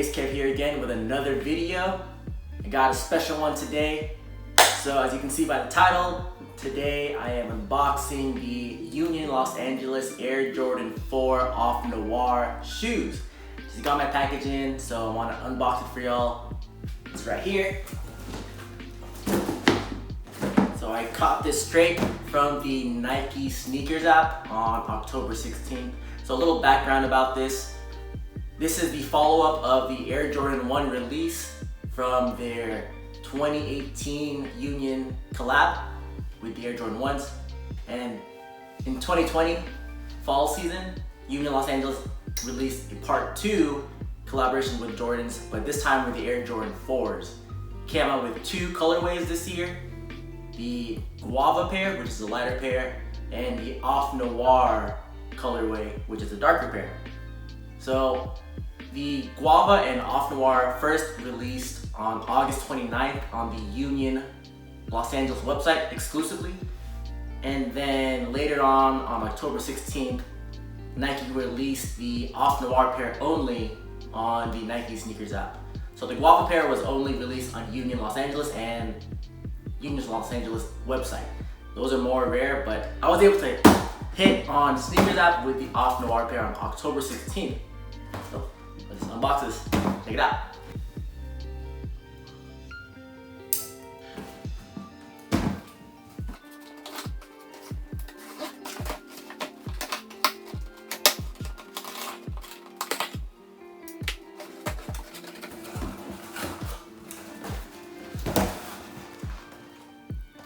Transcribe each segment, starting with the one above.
BasedKev here again with another video. I got a special one today. So as you can see by the title, today I am unboxing the Union Los Angeles Air Jordan 4 Off Noir shoes. Just got my package in, so I want to unbox it for y'all. It's right here. So I caught this straight from the Nike SNKRS app on October 16th. So a little background about this. This is the follow-up of the Air Jordan 1 release from their 2018 Union collab with the Air Jordan 1s. And in 2020 fall season, Union Los Angeles released a part 2 collaboration with Jordans, but this time with the Air Jordan 4s. Came out with 2 colorways this year. The Guava pair, which is the lighter pair, and the Off Noir colorway, which is the darker pair. So the Guava and Off Noir first released on August 29th on the Union Los Angeles website exclusively. And then later on October 16th, Nike released the Off Noir pair only on the Nike SNKRS app. So the Guava pair was only released on Union Los Angeles and Union Los Angeles website. Those are more rare, but I was able to hit on SNKRS app with the Off Noir pair on October 16th. So let's unbox this, check it out.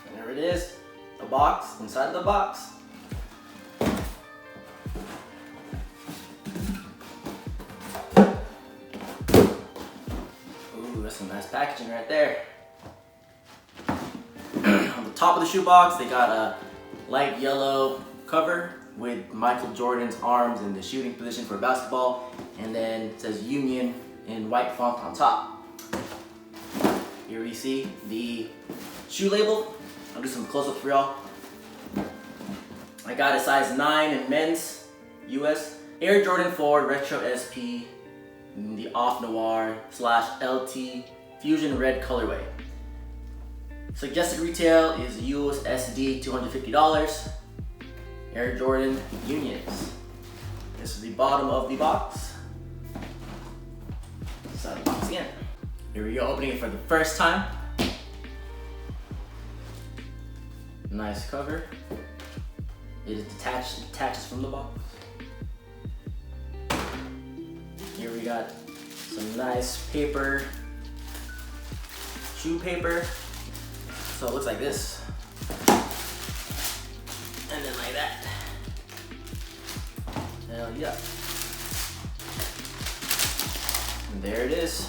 And there it is, the box, inside the box. That's some nice packaging right there. On the top of the shoebox, they got a light yellow cover with Michael Jordan's arms in the shooting position for basketball, and then it says Union in white font on top. Here we see the shoe label. I'll do some close-ups for y'all. I got a size 9 in men's US. Air Jordan 4 Retro SP in the Off Noir / LT Fusion Red colorway. Suggested retail is USD $250. Air Jordan Unions. This is the bottom of the box. Side of the box again. Here we go, opening it for the first time. Nice cover. It is detached, it attaches from the box. Here we got some nice paper, shoe paper. So it looks like this. And then like that. Hell yeah. And there it is.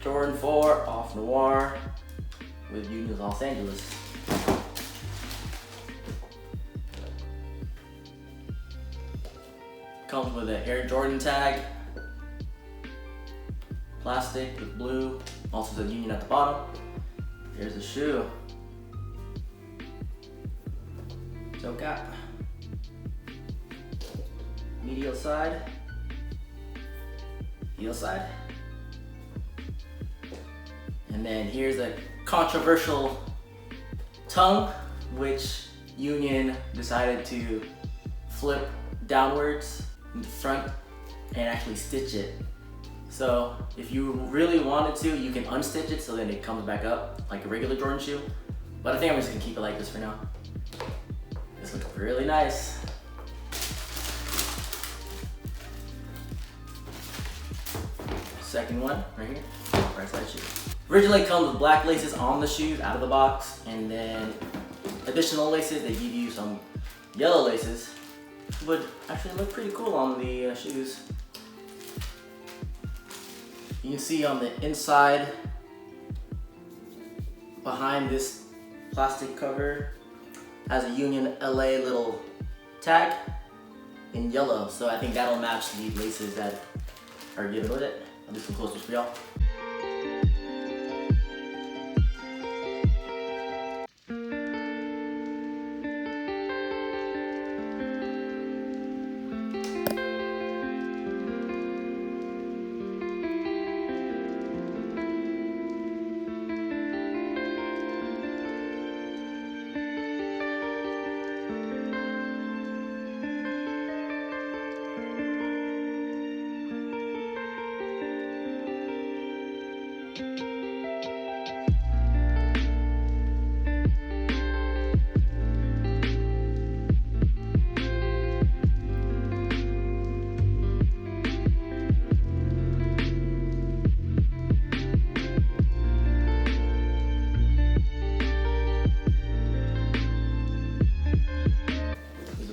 Jordan 4 Off Noir with Union Los Angeles. Comes with an Air Jordan tag, plastic with blue, also says Union at the bottom. Here's the shoe. Toe cap, medial side, heel side, and then here's a controversial tongue, which Union decided to flip downwards in the front and actually stitch it. So if you really wanted to, you can unstitch it so then it comes back up like a regular Jordan shoe. But I think I'm just gonna keep it like this for now. This looks really nice. Second one, right here, right side shoe. Originally comes with black laces on the shoes out of the box, and then additional laces, they give you some yellow laces. Would actually look pretty cool on the shoes. You can see on the inside, behind this plastic cover, has a Union LA little tag in yellow. So I think that'll match the laces that are given with it. I'll do some close-ups for y'all.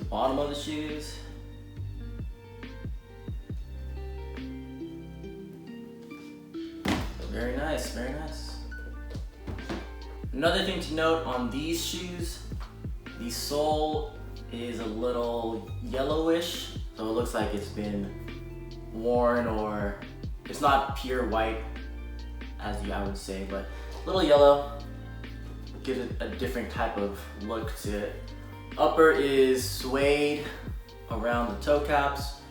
Bottom of the shoes. Very nice, very nice. Another thing to note on these shoes, the sole is a little yellowish, so it looks like it's been worn, or it's not pure white as I would say, but a little yellow. Gives it a different type of look to it. Upper is suede around the toe caps,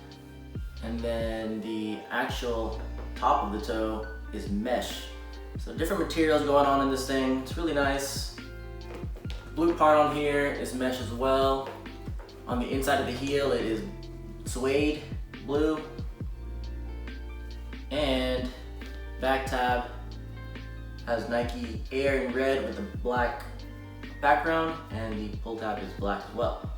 and then the actual top of the toe is mesh. So different materials going on in this thing. It's really nice. Blue part on here is mesh as well. On the inside of the heel it is suede blue, and back tab has Nike Air in red with a black background, and the pull tab is black as well.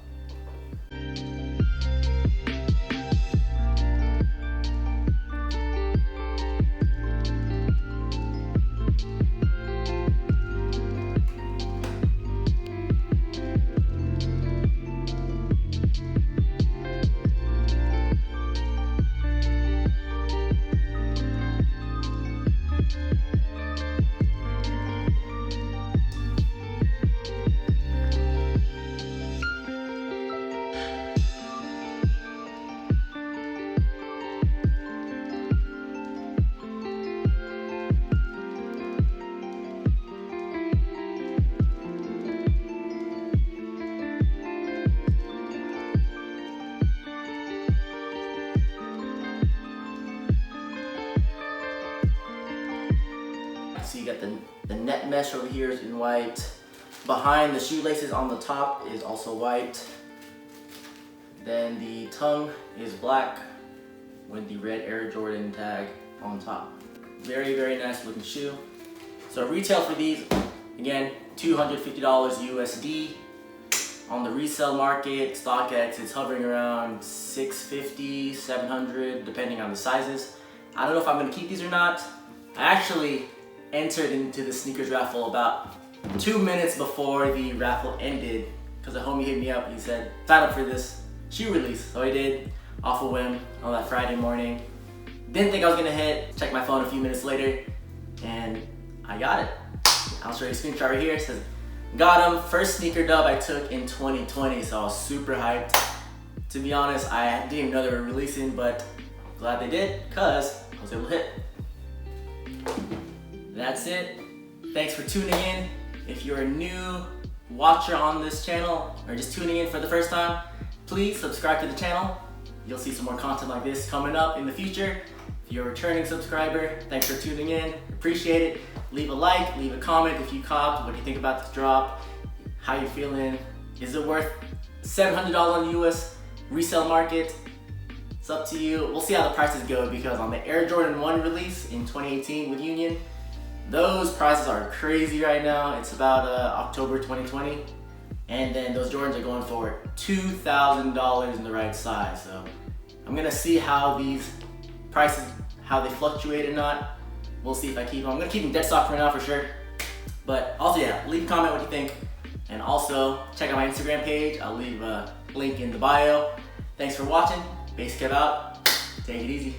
So you got the net mesh over here is in white. Behind the shoelaces on the top is also white. Then the tongue is black with the red Air Jordan tag on top. Very, very nice looking shoe. So retail for these, again, $250 USD. On the resale market, StockX, it's hovering around $650, $700, depending on the sizes. I don't know if I'm gonna keep these or not. I actually entered into the sneakers raffle about 2 minutes before the raffle ended, because a homie hit me up. He said, sign up for this shoe release. So I did, off a whim, on that Friday morning. Didn't think I was gonna hit. Checked my phone a few minutes later, and I got it. I'll show you a screenshot right here. It says, got him. First sneaker dub I took in 2020, so I was super hyped. To be honest, I didn't even know they were releasing, but glad they did, because I was able to hit. That's it. Thanks for tuning in. If you're a new watcher on this channel, or just tuning in for the first time, please subscribe to the channel. You'll see some more content like this coming up in the future. If you're a returning subscriber, thanks for tuning in. Appreciate it. Leave a like, leave a comment if you copped. What do you think about this drop? How you feeling? Is it worth $700 on the US resale market? It's up to you. We'll see how the prices go, because on the Air Jordan 1 release in 2018 with Union, those prices are crazy right now. It's about October 2020. And then those Jordans are going for $2,000 in the right size. So I'm gonna see how these prices, how they fluctuate or not. We'll see if I keep them. I'm gonna keep them dead stock for now for sure. But also, yeah, leave a comment what you think. And also check out my Instagram page. I'll leave a link in the bio. Thanks for watching. BasedKev out. Take it easy.